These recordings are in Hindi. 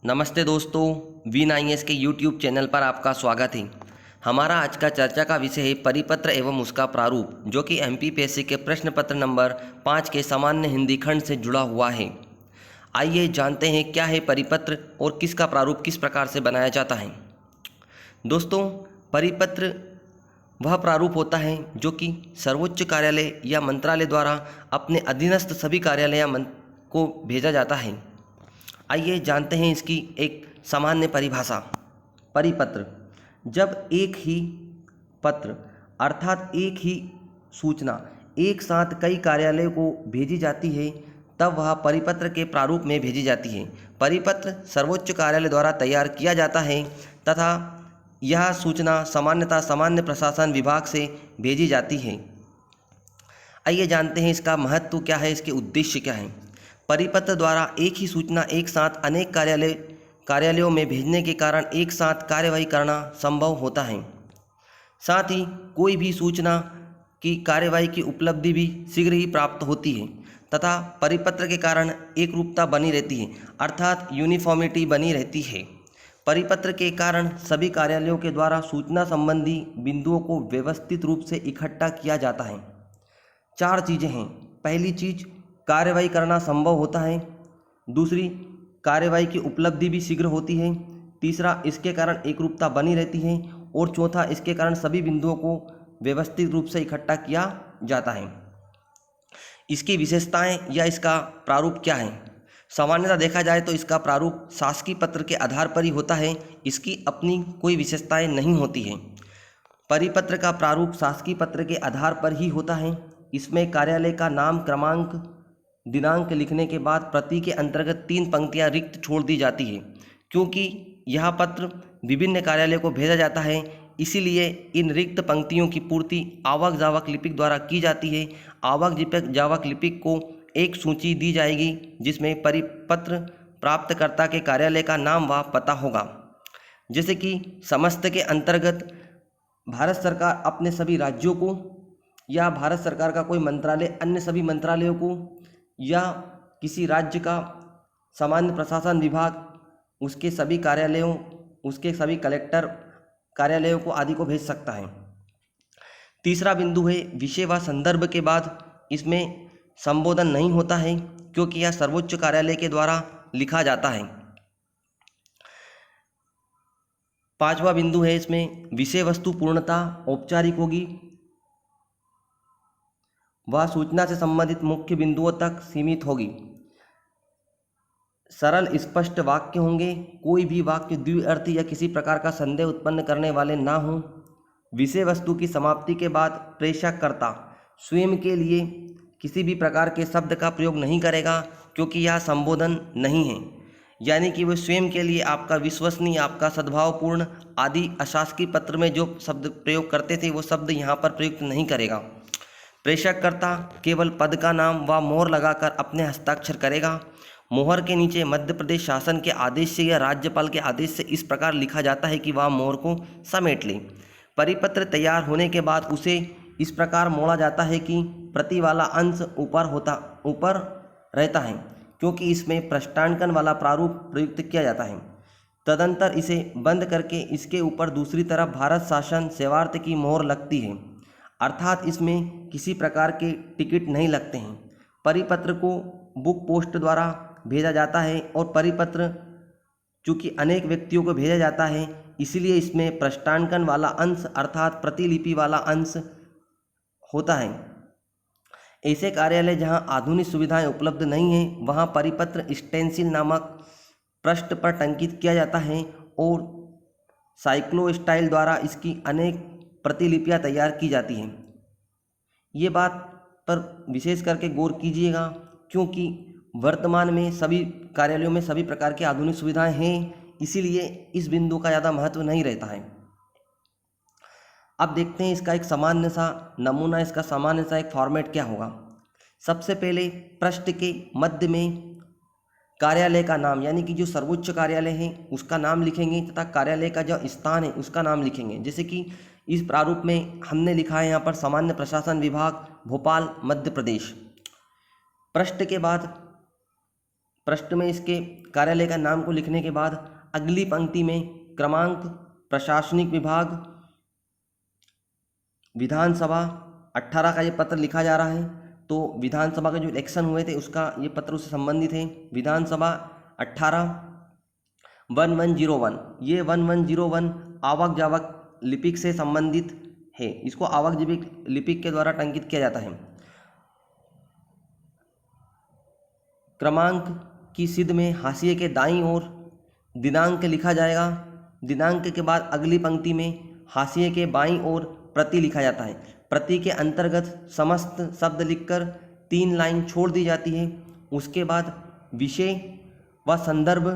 नमस्ते दोस्तों, V9S के YouTube चैनल पर आपका स्वागत है। हमारा आज का चर्चा का विषय है परिपत्र एवं उसका प्रारूप, जो कि MPPSC के प्रश्न पत्र नंबर 5 के सामान्य हिंदी खंड से जुड़ा हुआ है। आइए जानते हैं क्या है परिपत्र और किसका प्रारूप किस प्रकार से बनाया जाता है। दोस्तों, परिपत्र वह प्रारूप होता है जो कि सर्वोच्च कार्यालय या मंत्रालय द्वारा अपने अधीनस्थ सभी कार्यालय या को भेजा जाता है। आइए जानते हैं इसकी एक सामान्य परिभाषा। परिपत्र, जब एक ही पत्र अर्थात एक ही सूचना एक साथ कई कार्यालयों को भेजी जाती है तब वह परिपत्र के प्रारूप में भेजी जाती है। परिपत्र सर्वोच्च कार्यालय द्वारा तैयार किया जाता है तथा यह सूचना सामान्यतः सामान्य प्रशासन विभाग से भेजी जाती है। आइए जानते हैं इसका महत्व क्या है, इसके उद्देश्य क्या है। परिपत्र द्वारा एक ही सूचना एक साथ अनेक कार्यालयों में भेजने के कारण एक साथ कार्यवाही करना संभव होता है। साथ ही कोई भी सूचना की कार्यवाही की उपलब्धि भी शीघ्र ही प्राप्त होती है तथा परिपत्र के कारण एकरूपता बनी रहती है, अर्थात यूनिफॉर्मिटी बनी रहती है। परिपत्र के कारण सभी कार्यालयों के द्वारा सूचना संबंधी बिंदुओं को व्यवस्थित रूप से इकट्ठा किया जाता है। 4 चीज़ें हैं। पहली चीज़, कार्यवाही करना संभव होता है। दूसरी, कार्यवाही की उपलब्धि भी शीघ्र होती है। तीसरा, इसके कारण एकरूपता बनी रहती है। और चौथा, इसके कारण सभी बिंदुओं को व्यवस्थित रूप से इकट्ठा किया जाता है। इसकी विशेषताएं या इसका प्रारूप क्या है। सामान्यतः देखा जाए तो इसका प्रारूप शासकीय पत्र के आधार पर ही होता है, इसकी अपनी कोई विशेषताएं नहीं होती हैं। परिपत्र का प्रारूप शासकीय पत्र के आधार पर ही होता है। इसमें कार्यालय का नाम, क्रमांक, दिनांक लिखने के बाद प्रति के अंतर्गत 3 पंक्तियां रिक्त छोड़ दी जाती है। क्योंकि यह पत्र विभिन्न कार्यालयों को भेजा जाता है, इसीलिए इन रिक्त पंक्तियों की पूर्ति आवक जावक लिपिक द्वारा की जाती है। आवक जावक लिपिक को एक सूची दी जाएगी जिसमें परिपत्र प्राप्तकर्ता के कार्यालय का नाम व पता होगा। जैसे कि समस्त के अंतर्गत भारत सरकार अपने सभी राज्यों को या भारत सरकार का कोई मंत्रालय अन्य सभी मंत्रालयों को या किसी राज्य का सामान्य प्रशासन विभाग उसके सभी कार्यालयों, उसके सभी कलेक्टर कार्यालयों को आदि को भेज सकता है। तीसरा बिंदु है, विषय व संदर्भ के बाद इसमें संबोधन नहीं होता है क्योंकि यह सर्वोच्च कार्यालय के द्वारा लिखा जाता है। 5वां बिंदु है, इसमें विषय वस्तु पूर्णता औपचारिक होगी, वह सूचना से संबंधित मुख्य बिंदुओं तक सीमित होगी। सरल स्पष्ट वाक्य होंगे, कोई भी वाक्य द्विअर्थी या किसी प्रकार का संदेह उत्पन्न करने वाले ना हों। विषय वस्तु की समाप्ति के बाद प्रेषककर्ता स्वयं के लिए किसी भी प्रकार के शब्द का प्रयोग नहीं करेगा क्योंकि यह संबोधन नहीं है, यानी कि वह स्वयं के लिए आपका विश्वसनीय, आपका सद्भावपूर्ण आदि अशासकीय पत्र में जो शब्द प्रयोग करते थे वो शब्द यहाँ पर प्रयुक्त नहीं करेगा। प्रेषककर्ता केवल पद का नाम व मोहर लगाकर अपने हस्ताक्षर करेगा। मोहर के नीचे मध्य प्रदेश शासन के आदेश से या राज्यपाल के आदेश से इस प्रकार लिखा जाता है कि वह मोहर को समेट ले। परिपत्र तैयार होने के बाद उसे इस प्रकार मोड़ा जाता है कि प्रति वाला अंश ऊपर रहता है क्योंकि इसमें पृष्ठांकन वाला प्रारूप प्रयुक्त किया जाता है। तदंतर इसे बंद करके इसके ऊपर दूसरी तरफ भारत शासन सेवार्थ की मोहर लगती है, अर्थात इसमें किसी प्रकार के टिकट नहीं लगते हैं। परिपत्र को बुक पोस्ट द्वारा भेजा जाता है और परिपत्र चूँकि अनेक व्यक्तियों को भेजा जाता है इसलिए इसमें पृष्ठांकन वाला अंश अर्थात प्रतिलिपि वाला अंश होता है। ऐसे कार्यालय जहां आधुनिक सुविधाएं उपलब्ध नहीं हैं वहां परिपत्र स्टेंसिल नामक पृष्ठ पर टंकित किया जाता है और साइक्लो स्टाइल द्वारा इसकी अनेक प्रतिलिपियां तैयार की जाती हैं। ये बात पर विशेष करके गौर कीजिएगा क्योंकि वर्तमान में सभी कार्यालयों में सभी प्रकार की आधुनिक सुविधाएं हैं, इसीलिए इस बिंदु का ज़्यादा महत्व नहीं रहता है। अब देखते हैं इसका एक सामान्य सा नमूना, इसका सामान्य सा एक फॉर्मेट क्या होगा। सबसे पहले पृष्ठ के मध्य में कार्यालय का नाम यानी कि जो सर्वोच्च कार्यालय है उसका नाम लिखेंगे तथा कार्यालय का जो स्थान है उसका नाम लिखेंगे। जैसे कि इस प्रारूप में हमने लिखा है यहाँ पर सामान्य प्रशासन विभाग भोपाल मध्य प्रदेश। पृष्ठ के बाद पृष्ठ में इसके कार्यालय का नाम को लिखने के बाद अगली पंक्ति में क्रमांक, प्रशासनिक विभाग, विधानसभा 18 का ये पत्र लिखा जा रहा है। तो विधानसभा के जो इलेक्शन हुए थे उसका ये पत्र उससे संबंधित है। विधानसभा 18 1101, ये 1101 आवक जावक लिपिक से संबंधित है। इसको आवक जावक लिपिक के द्वारा टंकित किया जाता है। क्रमांक की सिद्ध में हाशिए के दाईं ओर दिनांक लिखा जाएगा। दिनांक के बाद अगली पंक्ति में हाशिए के बाईं ओर प्रति लिखा जाता है। प्रति के अंतर्गत समस्त शब्द लिखकर 3 लाइन छोड़ दी जाती है। उसके बाद विषय व संदर्भ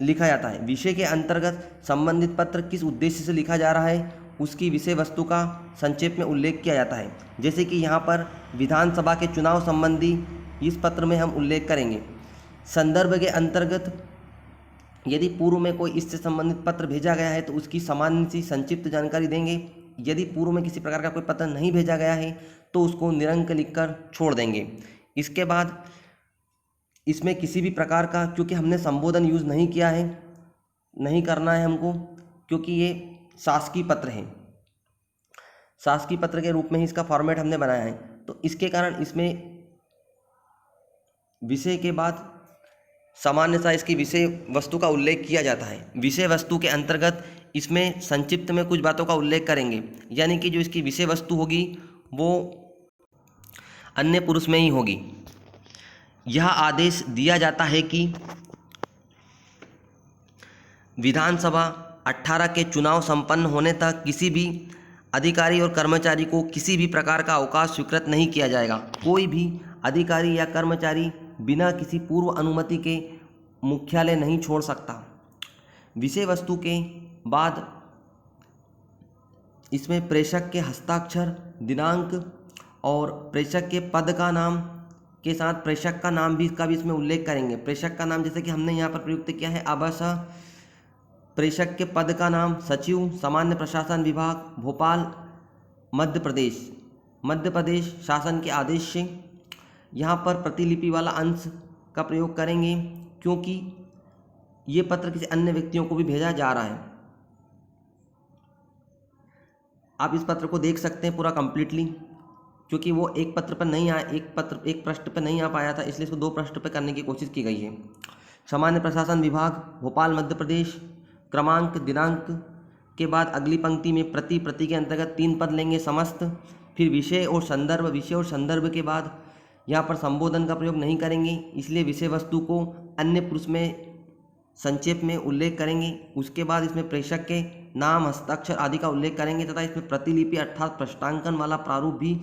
लिखा जाता है। विषय के अंतर्गत संबंधित पत्र किस उद्देश्य से लिखा जा रहा है उसकी विषय वस्तु का संक्षेप में उल्लेख किया जाता है। जैसे कि यहाँ पर विधानसभा के चुनाव संबंधी इस पत्र में हम उल्लेख करेंगे। संदर्भ के अंतर्गत यदि पूर्व में कोई इससे संबंधित पत्र भेजा गया है तो उसकी सामान्य सी संक्षिप्त जानकारी देंगे। यदि पूर्व में किसी प्रकार का कोई पत्र नहीं भेजा गया है तो उसको निरंक लिखकर छोड़ देंगे। इसके बाद इसमें किसी भी प्रकार का, क्योंकि हमने संबोधन यूज़ नहीं किया है, नहीं करना है हमको, क्योंकि ये शासकीय पत्र है, शासकीय पत्र के रूप में ही इसका फॉर्मेट हमने बनाया है। तो इसके कारण इसमें विषय के बाद सामान्यतः इसकी विषय वस्तु का उल्लेख किया जाता है। विषय वस्तु के अंतर्गत इसमें संक्षिप्त में कुछ बातों का उल्लेख करेंगे, यानी कि जो इसकी विषय वस्तु होगी वो अन्य पुरुष में ही होगी। यह आदेश दिया जाता है कि विधानसभा 18 के चुनाव संपन्न होने तक किसी भी अधिकारी और कर्मचारी को किसी भी प्रकार का अवकाश स्वीकृत नहीं किया जाएगा। कोई भी अधिकारी या कर्मचारी बिना किसी पूर्व अनुमति के मुख्यालय नहीं छोड़ सकता। विषय वस्तु के बाद इसमें प्रेषक के हस्ताक्षर, दिनांक और प्रेषक के पद का नाम के साथ प्रेषक का नाम भी इसमें उल्लेख करेंगे। प्रेषक का नाम जैसे कि हमने यहाँ पर प्रयुक्त किया है आवासा। प्रेषक के पद का नाम सचिव, सामान्य प्रशासन विभाग, भोपाल, मध्य प्रदेश शासन के आदेश से। यहाँ पर प्रतिलिपि वाला अंश का प्रयोग करेंगे क्योंकि ये पत्र किसी अन्य व्यक्तियों को भी भेजा जा रहा है। आप इस पत्र को देख सकते हैं पूरा कंप्लीटली, क्योंकि वो एक पत्र पर नहीं आया, एक पृष्ठ पर नहीं आ पाया था, इसलिए इसको 2 पृष्ठ पर करने की कोशिश की गई है। सामान्य प्रशासन विभाग, भोपाल, मध्य प्रदेश, क्रमांक, दिनांक के बाद अगली पंक्ति में प्रति के अंतर्गत 3 पद लेंगे समस्त। फिर विषय और संदर्भ के बाद यहाँ पर संबोधन का प्रयोग नहीं करेंगे, इसलिए विषय वस्तु को अन्य पुरुष में संक्षेप में उल्लेख करेंगे। उसके बाद इसमें प्रेषक के नाम, हस्ताक्षर आदि का उल्लेख करेंगे तथा इसमें प्रतिलिपि अर्थात पृष्ठांकन वाला प्रारूप भी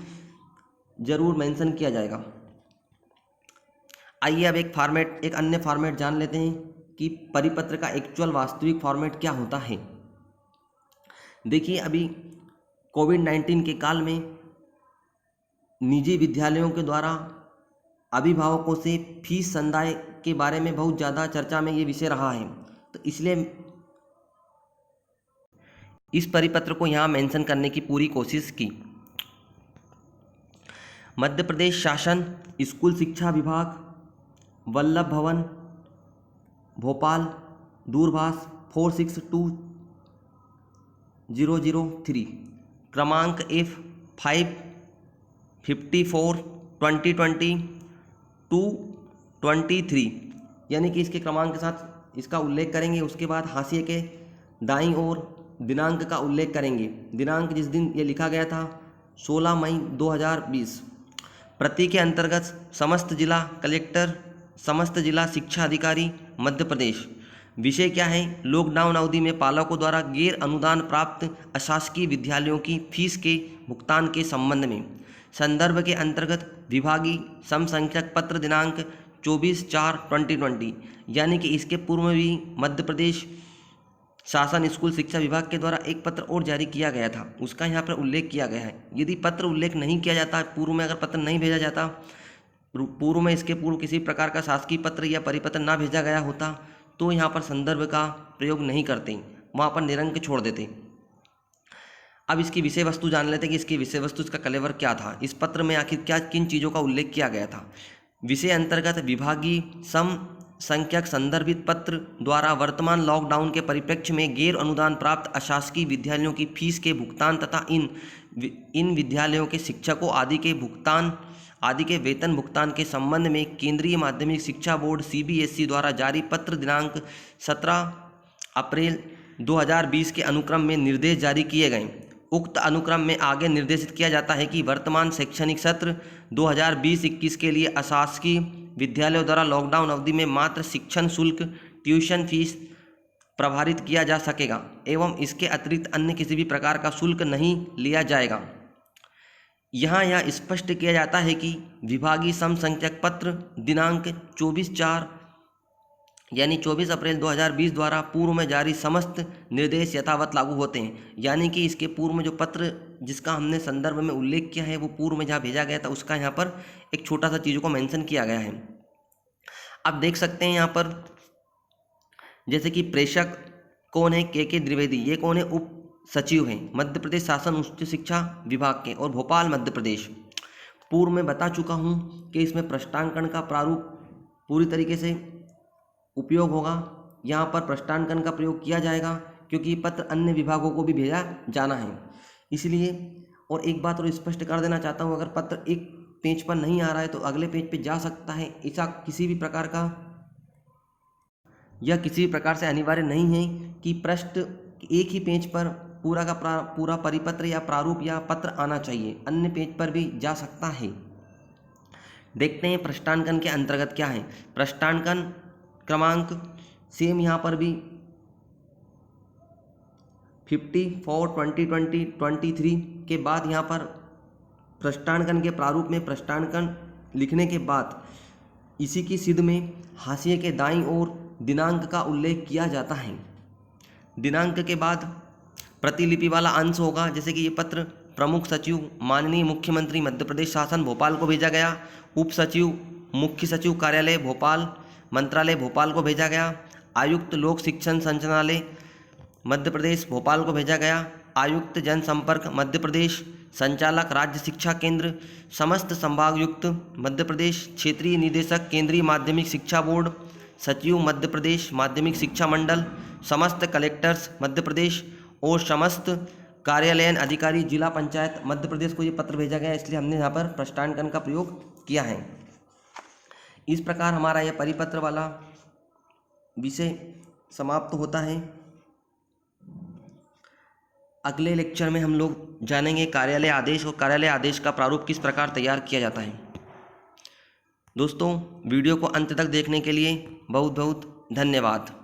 जरूर मेंशन किया जाएगा। आइए अब एक अन्य फॉर्मेट जान लेते हैं कि परिपत्र का एक्चुअल वास्तविक फॉर्मेट क्या होता है। देखिए, अभी कोविड-19 के काल में निजी विद्यालयों के द्वारा अभिभावकों से फीस संदाय के बारे में बहुत ज़्यादा चर्चा में ये विषय रहा है, तो इसलिए इस परिपत्र को यहाँ मेंशन करने की पूरी कोशिश की। मध्य प्रदेश शासन स्कूल शिक्षा विभाग, वल्लभ भवन, भोपाल, दूरभाष 462003, क्रमांक F554/2020-23, यानी कि इसके क्रमांक के साथ इसका उल्लेख करेंगे। उसके बाद हाशिए के दाईं ओर दिनांक का उल्लेख करेंगे। दिनांक जिस दिन ये लिखा गया था 16 मई 2020। प्रति के अंतर्गत समस्त जिला कलेक्टर, समस्त जिला शिक्षा अधिकारी मध्य प्रदेश। विषय क्या है? लॉकडाउन अवधि में पालकों द्वारा गैर अनुदान प्राप्त अशासकीय विद्यालयों की फीस के भुगतान के संबंध में। संदर्भ के अंतर्गत विभागीय समसंख्यक पत्र दिनांक 24/4/2020, यानी कि इसके पूर्व में भी मध्य प्रदेश शासन स्कूल शिक्षा विभाग के द्वारा एक पत्र और जारी किया गया था, उसका यहाँ पर उल्लेख किया गया है। यदि पत्र उल्लेख नहीं किया जाता, पूर्व में अगर पत्र नहीं भेजा जाता, पूर्व में इसके पूर्व किसी प्रकार का शासकीय पत्र या परिपत्र ना भेजा गया होता, तो यहाँ पर संदर्भ का प्रयोग नहीं करते, वहाँ पर निरंक छोड़ देते। अब इसकी विषय वस्तु जान लेते कि इसकी विषय वस्तु, इसका कलेवर क्या था, इस पत्र में आखिर क्या किन चीज़ों का उल्लेख किया गया था। विषय अंतर्गत विभागीय संख्यक संदर्भित पत्र द्वारा वर्तमान लॉकडाउन के परिप्रेक्ष्य में गैर अनुदान प्राप्त अशासकीय विद्यालयों की फीस के भुगतान तथा इन विद्यालयों के शिक्षकों आदि के वेतन भुगतान के संबंध में केंद्रीय माध्यमिक शिक्षा बोर्ड CBSE द्वारा जारी पत्र दिनांक 17 अप्रैल 2020 के अनुक्रम में निर्देश जारी किए गए। उक्त अनुक्रम में आगे निर्देशित किया जाता है कि वर्तमान शैक्षणिक सत्र 2020-21 के लिए अशासकीय विद्यालयों द्वारा लॉकडाउन अवधि में मात्र शिक्षण शुल्क ट्यूशन फीस प्रभारित किया जा सकेगा एवं इसके अतिरिक्त अन्य किसी भी प्रकार का शुल्क नहीं लिया जाएगा। यहाँ यह स्पष्ट किया जाता है कि विभागीय समसंख्यक पत्र दिनांक 24/4 यानी 24 अप्रैल 2020 द्वारा पूर्व में जारी समस्त निर्देश यथावत लागू होते हैं। यानी कि इसके पूर्व में जो पत्र जिसका हमने संदर्भ में उल्लेख किया है वो पूर्व में जहाँ भेजा गया था उसका यहाँ पर एक छोटा सा चीज़ों को मेंशन किया गया है। अब देख सकते हैं यहाँ पर जैसे कि प्रेषक कौन है, के द्विवेदी, ये कौन है, उप सचिव हैं मध्य प्रदेश शासन उच्च शिक्षा विभाग के और भोपाल मध्य प्रदेश। पूर्व में बता चुका हूँ कि इसमें पृष्ठांकन का प्रारूप पूरी तरीके से उपयोग होगा। यहाँ पर पृष्ठांकन का प्रयोग किया जाएगा क्योंकि पत्र अन्य विभागों को भी भेजा जाना है इसलिए। और एक बात और स्पष्ट कर देना चाहता हूँ, अगर पत्र एक पेज पर नहीं आ रहा है तो अगले पेज पे जा सकता है। ऐसा किसी भी प्रकार का यह किसी भी प्रकार से अनिवार्य नहीं है कि पृष्ठ एक ही पेज पर पूरा का पूरा परिपत्र या प्रारूप या पत्र आना चाहिए, अन्य पेज पर भी जा सकता है। देखते हैं पृष्ठांकन के अंतर्गत क्या है। पृष्ठांकन क्रमांक सेम यहाँ पर भी 54/2020-23 के बाद यहाँ पर पृष्ठांकन के प्रारूप में पृष्ठांकन लिखने के बाद इसी की सिद्ध में हाशिए के दाईं ओर दिनांक का उल्लेख किया जाता है। दिनांक के बाद प्रतिलिपि वाला अंश होगा, जैसे कि ये पत्र प्रमुख सचिव माननीय मुख्यमंत्री मध्य प्रदेश शासन भोपाल को भेजा गया, उप सचिव मुख्य सचिव कार्यालय भोपाल मंत्रालय भोपाल को भेजा गया, आयुक्त लोक शिक्षण संचालनालय मध्य प्रदेश भोपाल को भेजा गया, आयुक्त जनसंपर्क मध्य प्रदेश, संचालक राज्य शिक्षा केंद्र, समस्त संभागयुक्त मध्य प्रदेश, क्षेत्रीय निदेशक केंद्रीय माध्यमिक शिक्षा बोर्ड, सचिव मध्य प्रदेश माध्यमिक शिक्षा मंडल, समस्त कलेक्टर्स मध्य प्रदेश और समस्त कार्यालयीन अधिकारी जिला पंचायत मध्य प्रदेश को ये पत्र भेजा गया, इसलिए हमने यहाँ पर पृष्ठांकन का प्रयोग किया है। इस प्रकार हमारा यह परिपत्र वाला विषय समाप्त होता है। अगले लेक्चर में हम लोग जानेंगे कार्यालय आदेश और कार्यालय आदेश का प्रारूप किस प्रकार तैयार किया जाता है। दोस्तों, वीडियो को अंत तक देखने के लिए बहुत बहुत धन्यवाद।